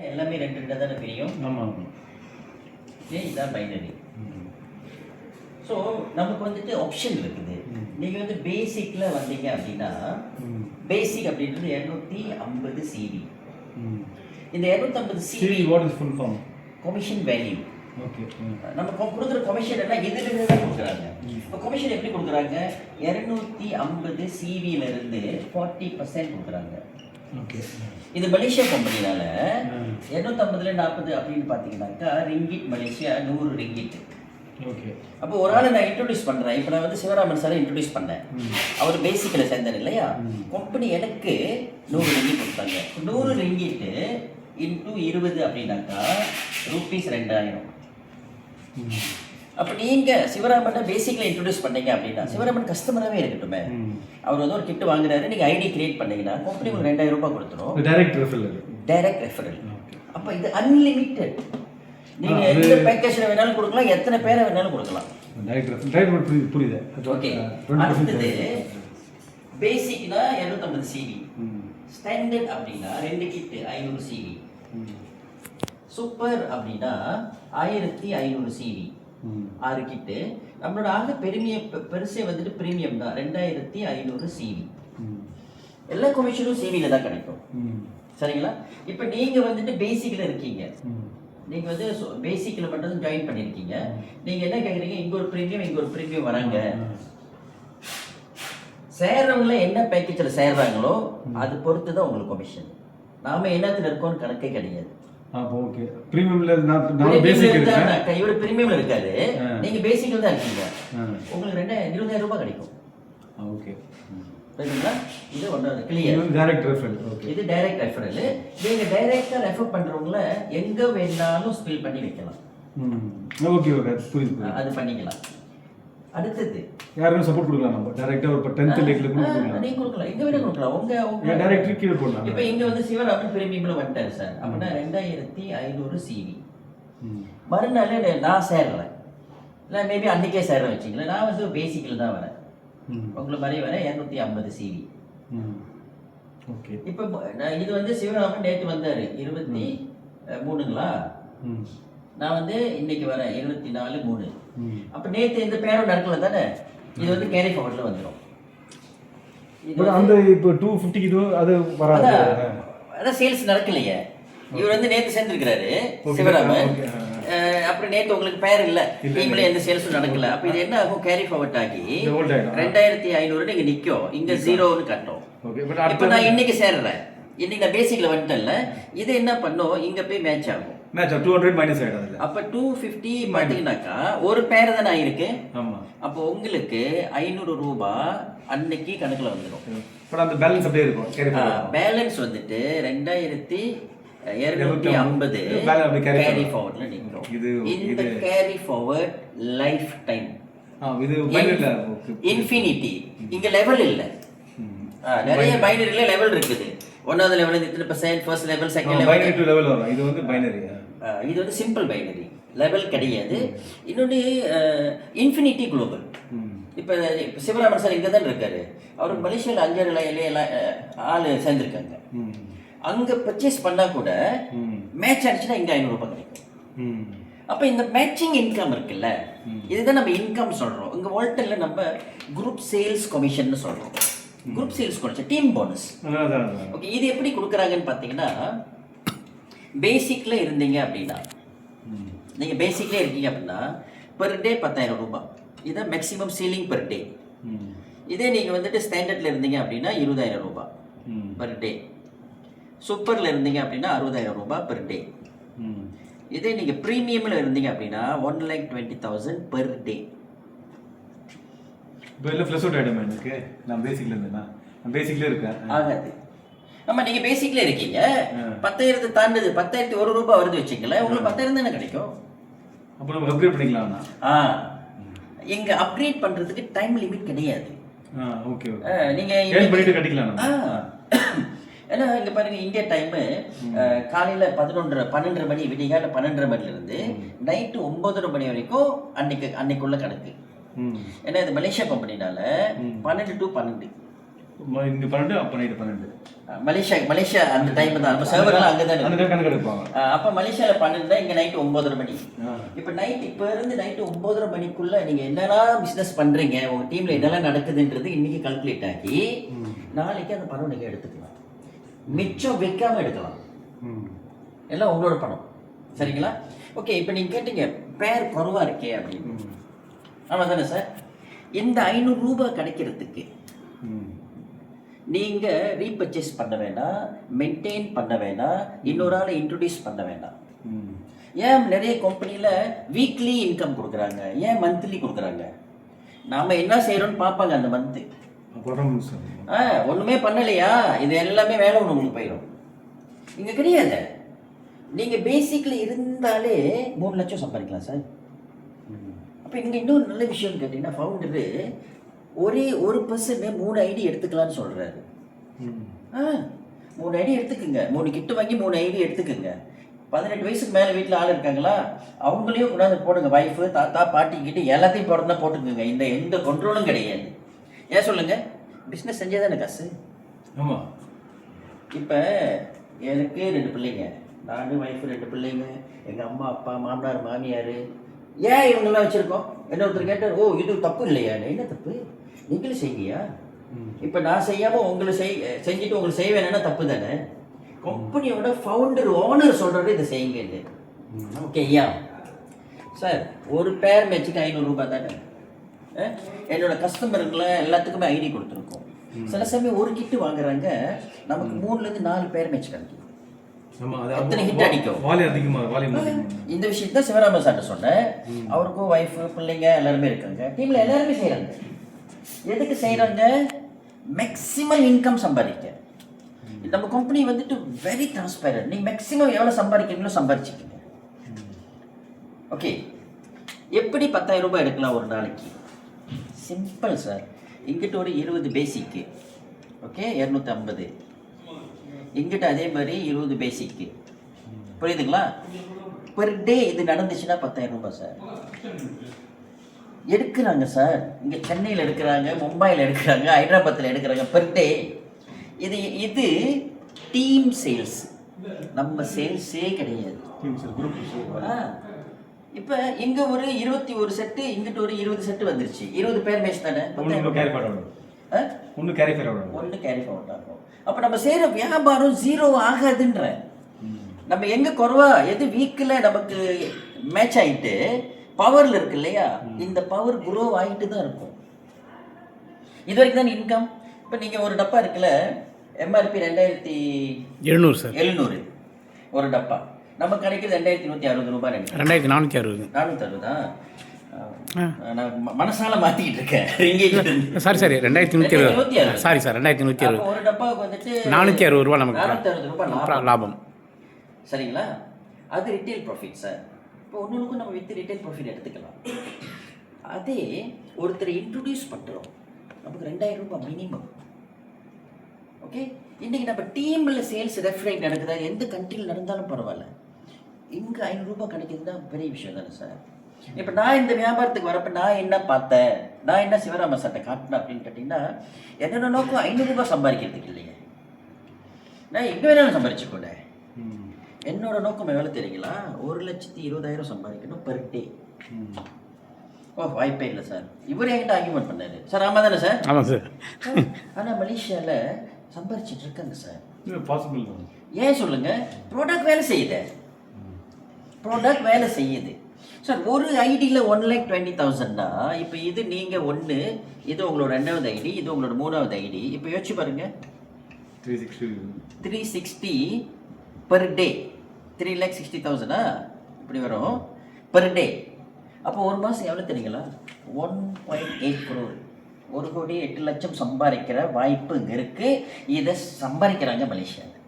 எல்லாமே ரெண்டு ரெண்டாக தானே பிரியும். ஆமாம். ஏன் இதான் பைனரி. ஸோ நமக்கு வந்துட்டு ஆப்ஷன் இருக்குது. நீங்கள் வந்து பேசிக்கில் வந்தீங்க அப்படின்னா பேசிக் அப்படின்றது 250 சிவி. இந்த 250 CV what is full form? Commission value. Okay. நம்ம கொடுக்குற கமிஷன் எல்லாம் எதிலிருந்து தான் கொடுக்குறாங்க. இப்போ கமிஷன் எப்படி கொடுக்குறாங்க? 250 சிவியிலிருந்து 40% கொடுக்குறாங்க. ஓகே. இது மலேசியா கம்பெனினால 250ல 40 அப்படின்னு பார்த்தீங்கன்னாக்கா ரிங்கிட் மலேசியா 100 ரிங்கிட். ஓகே. அப்போ ஒரு ஆளை நான் இன்ட்ரோடியூஸ் பண்ணுறேன். இப்போ நான் வந்து சிவராமன் சாரை இன்ட்ரோடியூஸ் பண்ணேன். அவர் பேசிக்கில் சேர்ந்தார் இல்லையா? கம்பெனி எனக்கு 100 ரிங்கிட் கொடுத்தாங்க. 100 ரிங்கிட்டு இன்டூ 20 அப்படின்னாக்கா ரூபீஸ் 2000. அப்போ நீங்கள் சிவராமனை பேசிக்கில் இன்ட்ரோடியூஸ் பண்ணீங்க அப்படின்னா சிவராமன் கஸ்டமராகவே இருக்கட்டுமே. அவர் வந்து ஒரு கிட்டு வாங்குறாரு, நீங்கள் ஐடி கிரியேட் பண்ணீங்கன்னா கம்பெனி உங்களுக்கு 2000 ரூபாய் கொடுத்துரும். Direct referral. அப்போ இது அன்லிமிட்டெட். நீங்கள் எந்த பேக்கேஜில் வேணாலும் கொடுக்கலாம், எத்தனை பேரை வேணாலும் கொடுக்கலாம். புரியுது. ஓகே. அடுத்தது பேசிக்னா 250 சிவி, ஸ்டாண்டர்ட் அப்படின்னா 2 கிட்டு 500 சிவி, சூப்பர் அப்படின்னா 1500 சிவி 6 கிட்டு. நம்மளோட ஆக பெருசே வந்துட்டு பிரீமியம் தான் 2500 சிவி. எல்லா கமிஷனும் சிவியில் தான் கிடைக்கும். சரிங்களா? இப்போ நீங்கள் வந்துட்டு பேசிக்கில் இருக்கீங்க. நீங்கள் வந்து பேசிக்கில் மட்டும் ஜாயின் பண்ணியிருக்கீங்க. நீங்கள் என்ன கேட்குறீங்க? இங்கே ஒரு ப்ரீமியம் வராங்க. சேர்றவங்கள என்ன பேக்கேஜில் சேர்றாங்களோ அது பொறுத்து தான் உங்களுக்கு கமிஷன். நாம என்னத்தில் இருக்கோம்னு கணக்கே கிடையாது. ஓகே. பிரீமியம்ல நான் பேசிக் இருக்கேன். இவர் பிரீமியம்ல இருக்காரு, நீங்க பேசிக்ல தான் இருக்கீங்க. உங்களுக்கு 20,000 ரூபாய் கிடைக்கும். ஓகே. சரிங்களா? இது ஒன்று கிளியர். Direct referral. ஓகே. இது டைரக்ட் ரெஃபரல். நீங்க டைரக்டா ரெஃபர் பண்றவங்கள எங்க வேணாலும் ஸ்பில் பண்ணி வைக்கலாம். ஓகே. புரியுது. அது பண்ணிக்கலாம். அடுத்தது யாரும் சப்போர்ட் கொடுக்கலாம். நம்ம டைரக்டா ஒரு 10th லேக்ல கொடுக்கலாம். நீங்க கொடுக்கலாம், எங்க வேணா கொடுக்கலாம். உங்க டைரக்ட் கீழ போடலாம். இப்போ இங்க வந்து சிவராமன் பிரீமியம்ல வந்துட்டாரு சார். அப்படின்னா 2500 சிவி. மறுநாள் நான் சேர்றேன், இல்லை மேபி அன்னைக்கே சேர்றேன் வச்சுங்களேன். நான் வந்து பேசிக்கில் தான் வரேன். உங்களை மாதிரி வரேன் 250 சிவி. ஓகே. இப்போ இது வந்து சிவராமன் நேற்று வந்தார் 23ங்களா, நான் வந்து இன்னைக்கு வரேன் 24/3. அப்போ நேற்று இந்த பேரும் நடக்கல தானே, இது வந்து கேரி ஃபார்வர்டில் வந்துடும். அந்த இப்போ 250 இது அது வராது. அதான் சேல்ஸ் நடக்கலையே. இவர் வந்து நேற்று சேர்ந்துருக்கிறாரு சிவராமன். அப்புறம் நேற்று உங்களுக்கு பேர் இல்லை, டீம்ல எந்த சேல்ஸும் நடக்கல. அப்போ இது என்ன ஆகும்? கேரி ஃபார்வர்ட் ஆகி 2500 நீங்க நிற்கும், இங்க 0ன்னு காட்டும். இப்போ நான் இன்னைக்கு சேர்றேன், இன்னைக்கு நான் பேசிக்ல வந்துட்டேன்ல, இது என்ன பண்ணும்? இங்க போய் மேட்ச் ஆகும். 200 மைனஸ் ஆயிடும். அப்ப 250 பாத்தீங்கன்னாக்கா ஒரு பேர் தானே ஆயிருக்கு. அப்போ உங்களுக்கு 500 ரூபாய் அன்னைக்கு கணக்குல வந்துடும். அந்த பேலன்ஸ் அப்படியே இருக்கும். பேலன்ஸ் வந்துட்டு 2250 கேரி ஃபார்வர்ட்ல நிற்கும். இந்த கேரி ஃபார்வர்ட் லைஃப் டைம். இது இன்ஃபினிட்டி. இங்க லெவல் இல்ல. நிறைய பைனரியில லெவல் இருக்குது. 1வது லெவல் இத்தனை %, first level, second level, binary to level வரும். இது வந்து பைனரி. இது வந்து சிம்பிள் பைனரி, லெவல் கிடையாது. இன்னொன்று இன்ஃபினிட்டி குளோபல். இப்போ சிவராமன் சார் இங்கே தான் இருக்காரு. அவர் மலேசியாவில் 5 ஆள் சேர்ந்துருக்காங்க. அங்கே பர்ச்சேஸ் பண்ணால் கூட மேட்ச் ஆனிச்சுன்னா இங்கே 500 ரூபாய் கிடைக்கும். அப்போ இந்த மேட்சிங் இன்கம் இருக்குல்ல, இதுதான் நம்ம இன்கம் சொல்கிறோம். இங்கே வால்டனில் நம்ம குரூப் சேல்ஸ் கமிஷன் சொல்கிறோம். குரூப் சேல்ஸ் கொடுத்து டீம் போனஸ். ஓகே. இது எப்படி கொடுக்குறாங்கன்னு பார்த்தீங்கன்னா, பேசிக்கில் இருந்தீங்க அப்படின்னா, நீங்கள் பேசிக்லேயே இருக்கீங்க அப்படின்னா பெர் டே 10,000 ரூபாய். இதான் மேக்ஸிமம் சீலிங் பெர் டே. இதே நீங்கள் வந்துட்டு ஸ்டாண்டர்டில் இருந்தீங்க அப்படின்னா 20,000 ரூபாய் பெர் டே. சூப்பரில் இருந்தீங்க அப்படின்னா 60,000 ரூபாய் பெர் டே. இதே நீங்கள் ப்ரீமியமில் இருந்தீங்க அப்படின்னா 1,20,000 பெர் டே. இப்போ இல்லை ஃப்ளஷ் அவுட் ஆகிடும் எனக்கு. நான் பேசிக்கில் இருந்தேன்னா நான் பேசிக்கில் இருக்கேன். ஆகாது. ஆமாம், நீங்கள் பேசிக்கில் இருக்கீங்க. 10,000 தாண்டுது, 10,001 ரூபாய் வருது வச்சுங்களேன், உங்களுக்கு 10,000 தானே கிடைக்கும். அப்போ நம்ம அப்கிரேட் பண்ணிக்கலாம்ண்ணா. இங்கே அப்கிரேட் பண்ணுறதுக்கு டைம் லிமிட் கிடையாது. ஓகே. நீங்கள் பண்ணிட்டு கட்டிக்கலாம். ஏன்னா இங்கே பாருங்க, இந்தியா டைமு காலையில் 12:30 மணி, விடிகால 12:30 மணிலேருந்து நைட்டு 9:30 மணி வரைக்கும் அன்னைக்குள்ள கணக்கு. ஏன்னா இது மலேசியா கம்பெனினால 12 to 12 இங்கே 12 அப்போ நைட்டு 12 மலேசியா அந்த டைம் தான் நம்ம சர்வர்லாம் அங்கே தான் அந்த இருக்கு. கணக்கு எடுப்பாங்க. அப்போ மலேசியாவில் 12 இங்கே நைட்டு 9:30 மணி. இப்போ இப்போ இருந்து நைட்டு 9:30 மணிக்குள்ளே நீங்கள் என்னெல்லாம் பிஸ்னஸ் பண்ணுறீங்க, உங்கள் டீமில் என்னெல்லாம் நடக்குதுன்றது இன்றைக்கி கால்குலேட் ஆகி நாளைக்கு அந்த பணம் நீங்கள் எடுத்துக்கலாம். மிச்சம் வைக்காமல் எடுக்கலாம். எல்லாம் உங்களோட பணம். சரிங்களா? ஓகே, இப்போ நீங்கள் கேட்டீங்க பேர் குறைவாக இருக்கே அப்படின்னு. ஆமாம் தானே சார்? இந்த 500 ரூபாய் கிடைக்கிறதுக்கு நீங்கள் ரீபர்ச்சேஸ் பண்ண வேண்டாம், மெயின்டைன் பண்ண வேண்டாம், இன்னொரு ஆளை இன்ட்ரடியூஸ் பண்ண வேண்டாம். ஏன் நிறைய கம்பெனியில் வீக்லி இன்கம் கொடுக்குறாங்க, ஏன் மந்த்லி கொடுக்குறாங்க? நாம் என்ன செய்கிறோன்னு பார்ப்பாங்க அந்த மந்த்து. ஒன்றுமே பண்ணலையா, இது எல்லாமே வேலை ஒன்று உங்களுக்கு போயிடும். இங்கே கிடையாது. நீங்கள் பேசிக்கில் இருந்தாலே 3 லட்சம் சம்பாதிக்கலாம் சார். அப்போ இங்கே இன்னொரு நல்ல விஷயம்னு கேட்டிங்கன்னா, ஃபவுண்டரு ஒரே ஒரு பர்சன் 3 ஐடி எடுத்துக்கலான்னு சொல்கிறாரு. 3 ஐடி எடுத்துக்குங்க, 3 கிட்டு வாங்கி 3 ஐடி எடுத்துக்குங்க. 18 வயசுக்கு மேலே வீட்டில் ஆள் இருக்காங்களா, அவங்களையும் கொண்டாந்து போடுங்க. ஒய்ஃபு, தாத்தா, பாட்டி கிட்ட எல்லாத்தையும் போடுறதுனா போட்டுக்குங்க. இந்த எந்த கண்ட்ரோலும் கிடையாது. ஏன் சொல்லுங்கள்? பிஸ்னஸ் செஞ்சே தானே காசு. ஆமாம். இப்போ எனக்கு 2 பிள்ளைங்க, நான் ஒய்ஃபு 2 பிள்ளைங்க, எங்கள் அம்மா அப்பா மாமனார் மாமியார். ஏன் இவங்கெல்லாம் வச்சுருக்கோம்? என்ன ஒருத்தர் கேட்டார், ஓ இது தப்பு இல்லையா? என்ன தப்பு? நீங்களும் செய்வியா? இப்போ நான் செய்யாமல் உங்களை செஞ்சுட்டு உங்களுக்கு செய்ய வேணும்னா தப்பு தானே? கம்பெனியோட ஃபவுண்டர் ஓனர் சொல்கிறது இதை செய்யுங்க. ஓகே ஐயா சார், ஒரு பேர் மேட்சுக்கு 500 ரூபாய் தானே. என்னோட கஸ்டமருங்களை எல்லாத்துக்குமே ஐடி கொடுத்துருக்கோம். சில சமயம் ஒரு கிட்டு வாங்குறாங்க, நமக்கு 3லேருந்து 4 பேர் மேட்ச் கிடைக்கும். எத்தனை ஹிட் அடிக்கும்? இந்த விஷயத்த தான் சிவராமன் சார்ட்ட சொன்னேன். அவருக்கும் ஒய்ஃபு பிள்ளைங்க எல்லாருமே இருக்காங்க, டீமில் எல்லாருமே செய்கிறாங்க. எதுக்கு செய்கிறாங்க? மேக்ஸிமம் இன்கம் சம்பாதிக்க. நம்ம கம்பெனி வந்துட்டு வெரி டிரான்ஸ்பேரண்ட். நீங்கள் மேக்ஸிமம் எவ்வளோ சம்பாதிக்கிறீங்களோ சம்பாதிச்சிக்கிங்க. ஓகே, எப்படி 10,000 ரூபாய் எடுக்கலாம் ஒரு நாளைக்கு? Simple sir. இங்கிட்ட ஒரு 20 பேசிக்கு, ஓகே 250. இங்கிட்ட அதே மாதிரி 20 பேசிக்கு, புரியுதுங்களா? பெர் டே இது நடந்துச்சுன்னா 10,000 ரூபாய் சார் எடுக்கிறாங்க சார். இங்கே சென்னையில் எடுக்கிறாங்க, மும்பையில் எடுக்கிறாங்க, ஹைதராபாத்தில் எடுக்கிறாங்க பெர் டே. இது டீம் சேல்ஸ், நம்ம சேல்ஸே கிடையாது. இப்போ இங்கே ஒரு 21 செட்டு, இங்கிட்ட ஒரு 20 செட்டு வந்துருச்சு. 20 பேர் மேட்ச் தானே. ஒன்று கேரி ஃபார்வர்ட் ஆகும். அப்போ நம்ம செய்கிற வியாபாரம் 0 ஆகாதுன்ற. நம்ம எங்கே குறைவா எது வீக்கில் நமக்கு மேட்ச் ஆகிட்டு பவரில் இருக்கு இல்லையா, இந்த பவர் குரோ ஆகிட்டு தான் இருக்கும். இது வரைக்கும் தான் இன்கம். இப்போ நீங்கள் ஒரு டப்பா இருக்குல்ல, எம்ஆர்பி 2700 சார், 700 ஒரு டப்பா. நமக்கு கிடைக்கிறது 2160 ரூபாய். 2460 தான். நான் மனசால மாற்றிக்கிட்டு இருக்கேன். சாரி 2160. Sorry sir, 2160. ஒரு டப்பாவுக்கு வந்துட்டு 460 ரூபா நமக்கு 460 ரூபாய் லாபம். சரிங்களா? அது ரிட்டெயில் ப்ராஃபிட் சார். இப்போ ஒன்றுக்கும் நம்ம வித்து ரிட்டெயில் ப்ராஃபிட் எடுத்துக்கலாம். அதே ஒருத்தரை இன்ட்ரடியூஸ் பண்ணுறோம், நமக்கு 2000 ரூபாய் மினிமம். ஓகே, இன்றைக்கி நம்ம டீமில் சேல்ஸ் ரெஃபரேட் நடக்குதா, எந்த கண்ட்ரியில் நடந்தாலும் பரவாயில்ல, இங்கே 500 ரூபாய் கிடைக்கிறதுனா பெரிய விஷயம் தானே சார். இப்போ நான் இந்த வியாபாரத்துக்கு வரப்போ நான் என்ன பார்த்தேன், நான் என்ன சிவராம சார்ட்ட காட்டினேன் அப்படின்னு கேட்டிங்கன்னா, என்னென்ன நோக்கம் 500 ரூபாய் சம்பாதிக்கிறதுக்கு இல்லையே, நான் எங்கே வேணாலும் சம்பாதிச்சுக்கோனேன். என்னோட நோக்கம் எவ்வளோ தெரியுங்களா? 1,20,000 சம்பாதிக்கணும் பெர் டே. ஓ வாய்ப்பே இல்லை சார். இவர் என்கிட்ட ஆர்கியூமெண்ட் பண்ணாரு சார். ஆமாம் தானே சார்? ஆமாம் சார். ஆனால் மலேசியாவில் சம்பாதிச்சிட்டு இருக்காங்க சார். பாசிபிள் தான். ஏன் சொல்லுங்கள்? ப்ராடக்ட் வேலை செய்யுது சார். ஒரு ஐடியில் 1,20,000னா, இப்போ இது நீங்கள் 1, இது உங்களோட 2வது ஐடி, இது உங்களோட 3வது ஐடி. இப்போ யோசிச்சு பாருங்க, 360 பெர் டே, 3,60,000 இப்படி வரும் பெர் டே. அப்போ ஒரு மாதம் எவ்வளோ தெரியுங்களா? 1.8 crore, 1,08,00,000 சம்பாதிக்கிற வாய்ப்பு இங்கே இருக்குது. இதை சம்பாதிக்கிறாங்க மலேசியாவில்.